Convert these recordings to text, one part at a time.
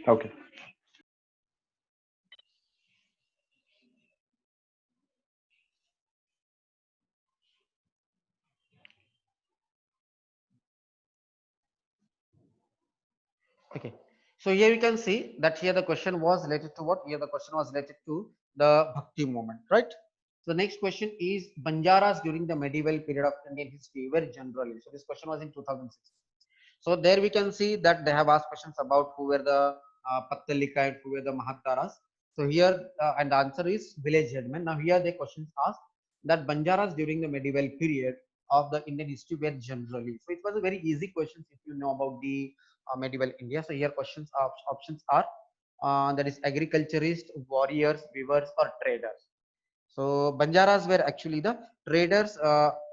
Okay. Okay. So here you can see that here the question was related to what? Here the question was related to the Bhakti movement, right? So the next question is Banjaras during the medieval period of Indian history were generally. So this question was in 2006. So there we can see that they have asked questions about who were the Pattalika and who were the Mahattaras. So here and the answer is village headmen. Now here the questions asked that Banjaras during the medieval period of the Indian history were generally. So it was a very easy question if you know about the medieval India. So here options are that is agriculturist, warriors, weavers, or traders. So Banjaras were actually the traders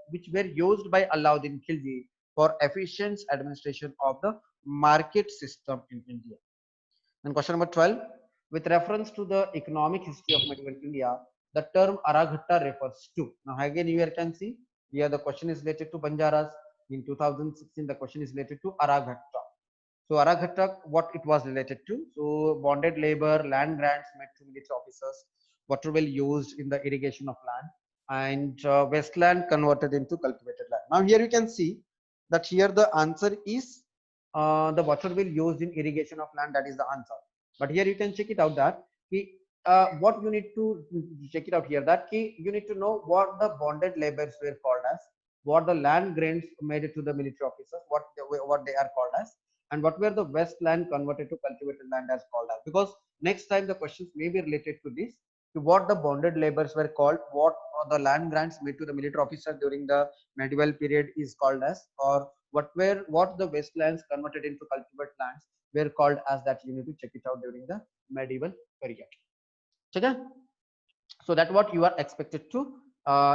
which were used by Alauddin Khilji for efficient administration of the market system in India. And question number 12, with reference to the economic history of medieval India, the term Araghatta refers to. Now again you can see here the question is related to Banjaras. In 2016 the question is related to Araghatta. So Araghatta, what it was related to? So bonded labor, land grants made to military officers, water well used in the irrigation of land, and wasteland converted into cultivated land. Now here you can see that here the answer is the water will used in irrigation of land. That is the answer. But here you can check it out that what you need to check it out here that you need to know what the bonded labors were called as, what the land grants made it to the military officers, what they are called as, and what were the wasteland converted to cultivated land as called as. Because next time the questions may be related to this, to what the bonded labors were called, what the land grants made to the military officer during the medieval period is called as, or what the wastelands converted into cultivated lands were called as, that you need to check it out during the medieval period. Okay? So that what you are expected to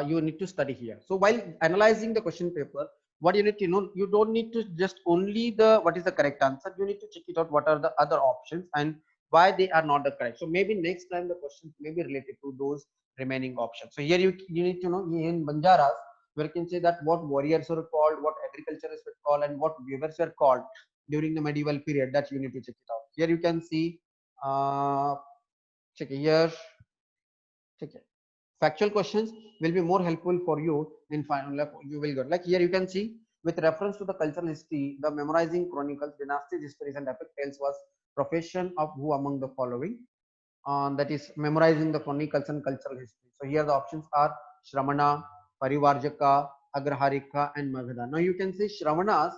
you need to study here. So while analyzing the question paper, what you need to know, you don't need to just only the what is the correct answer, you need to check it out what are the other options and why they are not the correct. So maybe next time the questions may be related to those remaining options. So here you need to know in Banjaras where you can say that what warriors were called, what agriculturists were called, and what weavers were called during the medieval period, that you need to check it out. Here you can see check here. Okay. Factual questions will be more helpful for you in final. You will get like here you can see with reference to the cultural history, the memorizing chronicles, dynasty histories, and epic tales was profession of who among the following? That is memorizing the chronicles and cultural history. So here the options are Shramana, Parivarjaka, Agraharika, and Magadha. Now you can see Shramana's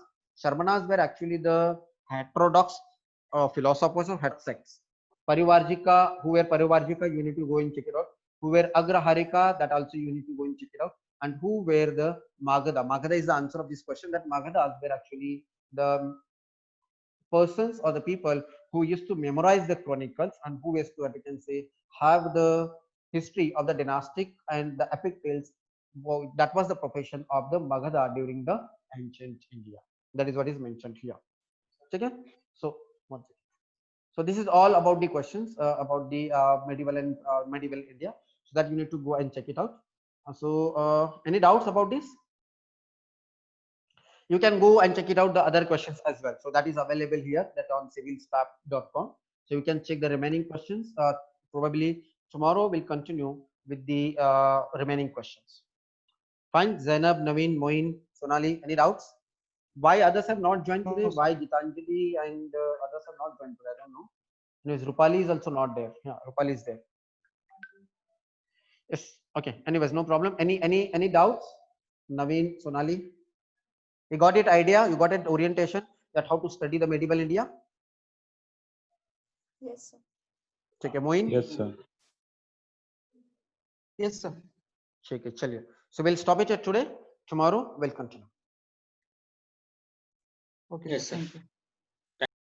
were actually the heterodox philosophers of het sects. Parivarjika, who were Parivarjika, you need to go and check it out. Who were Agraharika, that also you need to go and check it out. And who were the Magadha? Magadha is the answer of this question, that Magadhas were actually the persons or the people who used to memorize the chronicles and who used to, we can say, have the history of the dynastic and the epic tales. Well, that was the profession of the Magadha during the ancient India. That is what is mentioned here. Okay? So, one second. So this is all about the questions about the medieval India. So that you need to go and check it out. Any doubts about this? You can go and check it out the other questions as well. So that is available here, that on civilstaff.com. So you can check the remaining questions. Probably tomorrow we'll continue with the remaining questions. Fine. Zainab, Naveen, Moin, Sonali, any doubts? Why others have not joined today? Why Gitanjali and others have not joined today? I don't know. Anyways, Rupali is also not there. Yeah, Rupali is there. Yes. Okay. Anyways, no problem. Any doubts? Naveen, Sonali, you got it idea? You got it orientation that how to study the medieval India? Yes, sir. ठीक है Moin? Yes, sir. Yes, sir. ठीक है चलिए. So we'll stop it at today. Tomorrow we'll continue. Okay, yes, sir. Thank you.